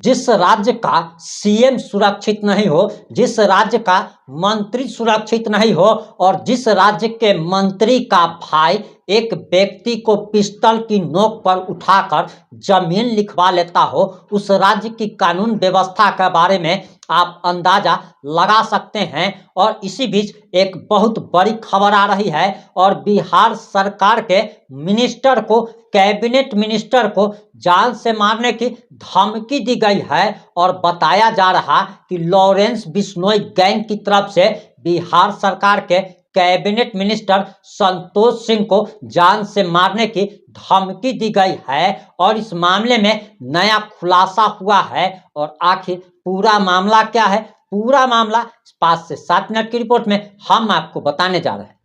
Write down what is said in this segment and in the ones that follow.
जिस राज्य का सीएम सुरक्षित नहीं हो, जिस राज्य का मंत्री सुरक्षित नहीं हो और जिस राज्य के मंत्री का भाई एक व्यक्ति को पिस्टल की नोक पर उठाकर जमीन लिखवा लेता हो, उस राज्य की कानून व्यवस्था के बारे में आप अंदाजा लगा सकते हैं। और इसी बीच एक बहुत बड़ी खबर आ रही है और बिहार सरकार के मिनिस्टर को, कैबिनेट मिनिस्टर को जान से मारने की धमकी दी गई है और बताया जा रहा कि लॉरेंस बिश्नोई गैंग की तरफ से बिहार सरकार के कैबिनेट मिनिस्टर संतोष सिंह को जान से मारने की धमकी दी गई है और इस मामले में नया खुलासा हुआ है। और आखिर पूरा मामला क्या है, पूरा मामला 5 से 7 मिनट की रिपोर्ट में हम आपको बताने जा रहे हैं।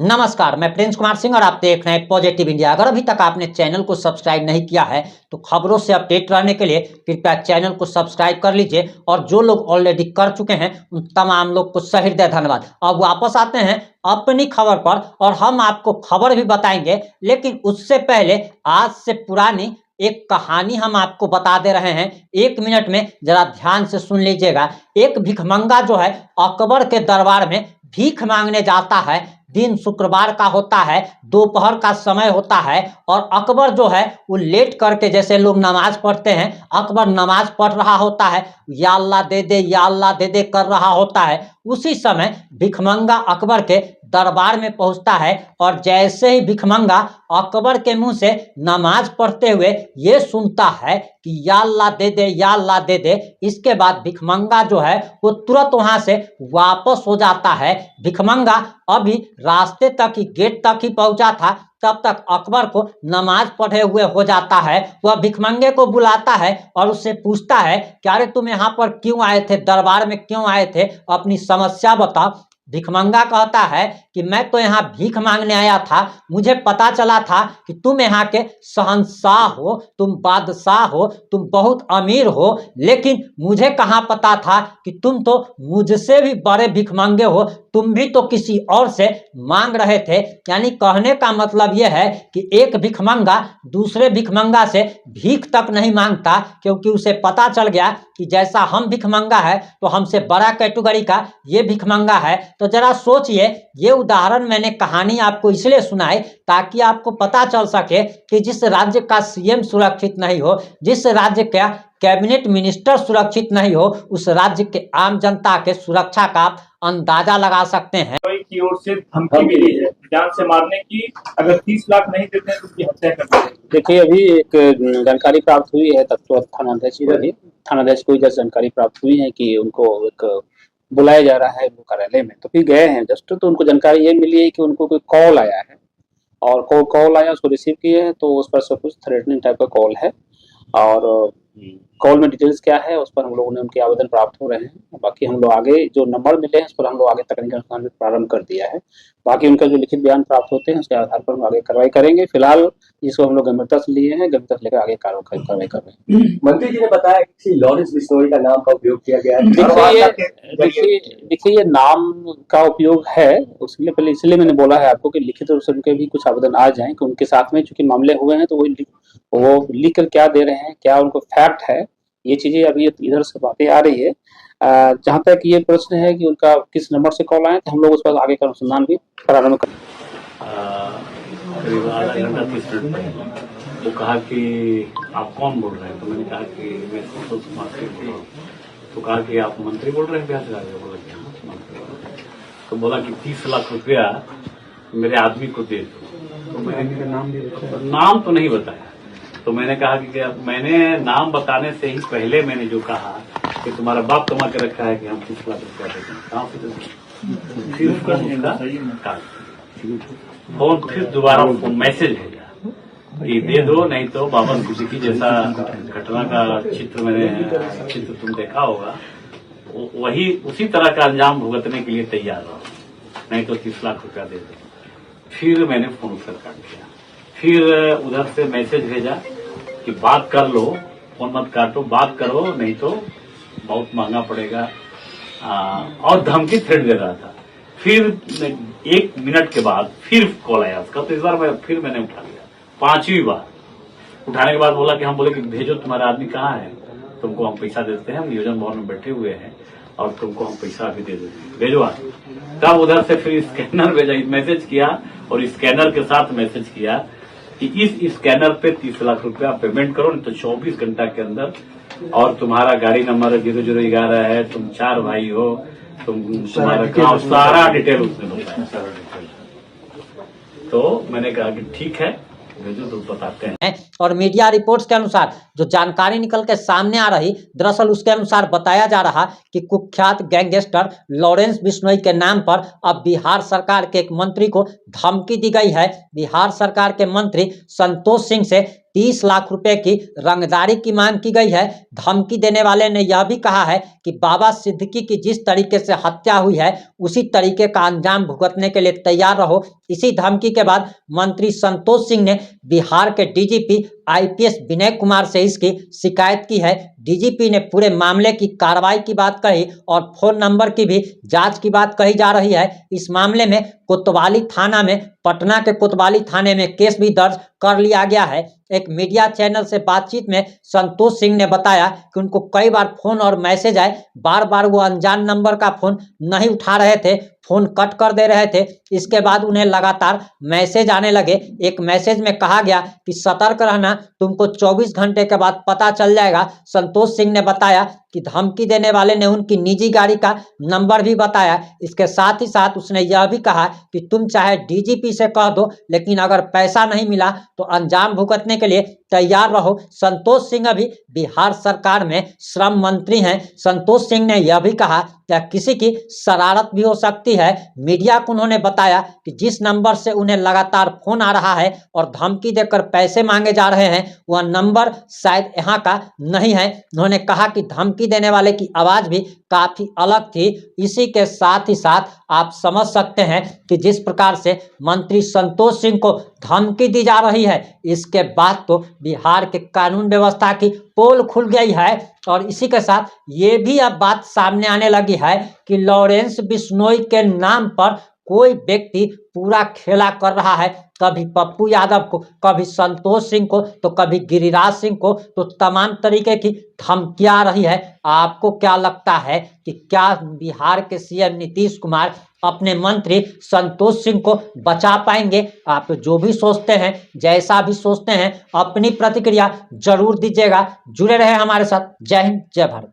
नमस्कार, मैं प्रिंस कुमार सिंह और आप देख रहे हैं पॉजिटिव इंडिया। अगर अभी तक आपने चैनल को सब्सक्राइब नहीं किया है तो खबरों से अपडेट रहने के लिए कृपया चैनल को सब्सक्राइब कर लीजिए और जो लोग ऑलरेडी कर चुके हैं उन तमाम लोग को सहृदय धन्यवाद। अब वापस आते हैं अपनी खबर पर और हम आपको खबर भी बताएंगे, लेकिन उससे पहले आज से पुरानी एक कहानी हम आपको बता दे रहे हैं। 1 मिनट में जरा ध्यान से सुन लीजिएगा। एक भिखमंगा जो है अकबर के दरबार में भीख मांगने जाता है। दिन शुक्रवार का होता है, दोपहर का समय होता है और अकबर जो है वो लेट करके, जैसे लोग नमाज पढ़ते हैं, अकबर नमाज पढ़ रहा होता है, या अल्लाह दे दे या अल्लाह दे दे कर रहा होता है। उसी समय भिखमंगा अकबर के दरबार में पहुंचता है और जैसे ही भिखमंगा अकबर के मुंह से नमाज पढ़ते हुए ये सुनता है कि या अल्लाह दे दे या अल्लाह दे दे, इसके बाद भिखमंगा जो है वो तुरंत वहां से वापस हो जाता है। भिखमंगा अभी रास्ते तक ही, गेट तक ही पहुंचा था, तब तक अकबर को नमाज पढ़े हुए हो जाता है। वह भिखमंगे को बुलाता है और उससे पूछता है कि अरे तुम यहाँ पर क्यों आए थे, दरबार में क्यों आए थे, अपनी समस्या बताओ। भिखमंगा कहता है कि मैं तो यहाँ भीख मांगने आया था, मुझे पता चला था कि तुम यहाँ के शहंशाह हो, तुम बादशाह हो, तुम बहुत अमीर हो, लेकिन मुझे कहाँ पता था कि तुम तो मुझसे भी बड़े भिखमंगे हो, तुम भी तो किसी और से मांग रहे थे। यानी कहने का मतलब यह है कि एक भिखमंगा दूसरे भिखमंगा से भीख तक नहीं मांगता, क्योंकि उसे पता चल गया कि जैसा हम भिखमंगा है तो हमसे बड़ा कैटेगरी का ये भिखमंगा है। तो जरा सोचिए, ये उदाहरण मैंने कहानी आपको इसलिए सुनाई ताकि आपको पता चल सके कि जिस राज्य का सीएम सुरक्षित नहीं हो, जिस राज्य का कैबिनेट मिनिस्टर सुरक्षित नहीं हो, उस राज्य के आम जनता के सुरक्षा का आप अंदाजा लगा सकते हैं। की ओर से धमकी मिली है जान से मारने की, अगर 30 लाख नहीं देते हैं तो उसकी हत्या कर देंगे। देखिए, अभी एक जानकारी प्राप्त हुई है, थानाध्यक्ष को जैसे जानकारी प्राप्त हुई है कि उनको एक बुलाया जा रहा है कार्यालय में, तो फिर गए हैं जस्ट। तो उनको जानकारी ये मिली है कि उनको कोई कॉल आया है और कॉल आया, उसको रिसीव किए हैं, तो उस पर सब कुछ थ्रेटनिंग टाइप का कॉल है और कॉल में डिटेल्स क्या है उस पर हम लोगों ने उनके आवेदन प्राप्त हो रहे हैं। बाकी हम लोग आगे जो नंबर मिले हैं उस पर हम लोग आगे तकनीकी अनुसंधान प्रारंभ कर दिया है। बाकी उनका जो लिखित बयान प्राप्त होते हैं उसके आधार पर हम आगे कार्रवाई करेंगे। फिलहाल इसको हम लोग गंभीरता से लिए हैं, गंभीरता से लेकर आगे कार्रवाई कर रहे हैं। मंत्री जी ने बताया कि लॉरेंस बिश्नोई का नाम का उपयोग किया गया है। देखिए ये नाम का उपयोग है, उसके लिए पहले इसलिए मैंने बोला है आपको कि लिखित रूप से उनके भी कुछ आवेदन आ जाएं कि उनके साथ में चूंकि मामले हुए हैं तो वो लिख कर क्या दे रहे हैं, क्या उनको फैक्ट है, ये चीजें अभी इधर से बातें आ रही है। जहां तक ये प्रश्न है कि उनका किस नंबर से कॉल आए, तो हम लोग उस पर आगे का अनुसंधान भी प्रारंभ करें। करीब आधा घंटा 30 मिनट पहले वो कहा कि आप कौन बोल रहे हैं, तो मैंने कहा कि मैं संतोष कुमार सिंह बोल रहा हूँ। तो कहा कि आप मंत्री बोल रहे हैं बिहार से? बोला कि हाँ मंत्री। तो बोला कि 30 लाख रुपया मेरे आदमी को दे दो। तो मैंने नाम तो नहीं बताया। तो मैंने कहा कि मैंने नाम बताने से ही पहले मैंने जो कहा कि तुम्हारा बाप कमा के रखा है कि हम 30 लाख रुपया देते हैं, कहाँ से? फिर उसका फोन, फिर दोबारा फोन मैसेज भेजा कि दे दो, नहीं तो बाबा सिद्दीकी जैसा घटना का चित्र तुम देखा होगा, वही उसी तरह का अंजाम भुगतने के लिए तैयार रहो, नहीं तो 30 लाख रुपया दे दो। फिर मैंने फोन कर काट दिया। फिर उधर से मैसेज भेजा कि बात कर लो, फोन मत काटो, बात करो, नहीं तो बहुत महंगा पड़ेगा। और धमकी थ्रेट दे रहा था। फिर 1 मिनट के बाद फिर कॉल आया उसका, तो इस बार मैंने उठा लिया 5वीं बार। उठाने के बाद बोला कि हम बोले कि भेजो तुम्हारा आदमी कहाँ है, तुमको हम पैसा देते हैं, हम नियोजन भवन में बैठे हुए हैं और तुमको हम पैसा भी दे देते हैं, भेजो आप। तब उधर से फिर स्कैनर भेजा, मैसेज किया और स्कैनर के साथ मैसेज किया कि इस स्कैनर पे 30 लाख रुपया पेमेंट करो, नहीं तो 24 घंटा के अंदर, और तुम्हारा गाड़ी नंबर 0011 है, तुम 4 भाई हो, तुम्हारा गाँव, सारा डिटेल उसने बताया। तो मैंने कहा कि ठीक है भेजो, तो बताते हैं। और मीडिया रिपोर्ट्स के अनुसार जो जानकारी निकल के सामने आ रही, दरअसल उसके अनुसार बताया जा रहा कि कुख्यात गैंगस्टर लॉरेंस बिश्नोई के नाम पर अब बिहार सरकार के एक मंत्री को धमकी दी गई है। बिहार सरकार के मंत्री संतोष सिंह से 30 लाख रुपए की रंगदारी की मांग की गई है। धमकी देने वाले ने यह भी कहा है कि बाबा सिद्दीकी की जिस तरीके से हत्या हुई है उसी तरीके का अंजाम भुगतने के लिए तैयार रहो। इसी धमकी के बाद मंत्री संतोष सिंह ने बिहार के डीजीपी आईपीएस विनय कुमार से इसकी शिकायत की है। डीजीपी ने पूरे मामले की कार्रवाई की बात कही और फोन नंबर की भी जांच की बात कही जा रही है। इस मामले में कोतवाली थाना में, पटना के कोतवाली थाने में केस भी दर्ज कर लिया गया है। एक मीडिया चैनल से बातचीत में संतोष सिंह ने बताया कि उनको कई बार फोन और मैसेज आए, बार बार वो अनजान नंबर का फोन नहीं उठा रहे थे, फोन कट कर दे रहे थे। इसके बाद उन्हें लगातार मैसेज आने लगे। एक मैसेज में कहा गया कि सतर्क रहना, तुमको 24 घंटे के बाद पता चल जाएगा। संतोष सिंह ने बताया कि धमकी देने वाले ने उनकी निजी गाड़ी का नंबर भी बताया। इसके साथ ही साथ उसने यह भी कहा कि तुम चाहे डीजीपी से कह दो, लेकिन अगर पैसा नहीं मिला तो अंजाम भुगतने के लिए तैयार रहो। संतोष सिंह अभी बिहार सरकार में श्रम मंत्री हैं। संतोष सिंह ने यह भी कहा कि किसी की शरारत भी हो सकती है। मीडिया को उन्होंने बताया कि जिस नंबर से उन्हें लगातार फोन आ रहा है और धमकी देकर पैसे मांगे जा रहे हैं वह नंबर शायद यहाँ का नहीं है। उन्होंने कहा कि धमकी देने वाले की आवाज भी काफी अलग थी। इसी के साथ ही साथ आप समझ सकते हैं कि जिस प्रकार से मंत्री संतोष सिंह को धमकी दी जा रही है, इसके बाद तो बिहार के कानून व्यवस्था की पोल खुल गई है। और इसी के साथ ये भी अब बात सामने आने लगी है कि लॉरेंस बिश्नोई के नाम पर कोई व्यक्ति पूरा खेला कर रहा है, कभी पप्पू यादव को, कभी संतोष सिंह को, तो कभी गिरिराज सिंह को, तो तमाम तरीके की धमकियां आ रही है। आपको क्या लगता है कि क्या बिहार के सीएम नीतीश कुमार अपने मंत्री संतोष सिंह को बचा पाएंगे? आप जो भी सोचते हैं, जैसा भी सोचते हैं, अपनी प्रतिक्रिया जरूर दीजिएगा। जुड़े रहे हमारे साथ। जय हिंद, जय भारत।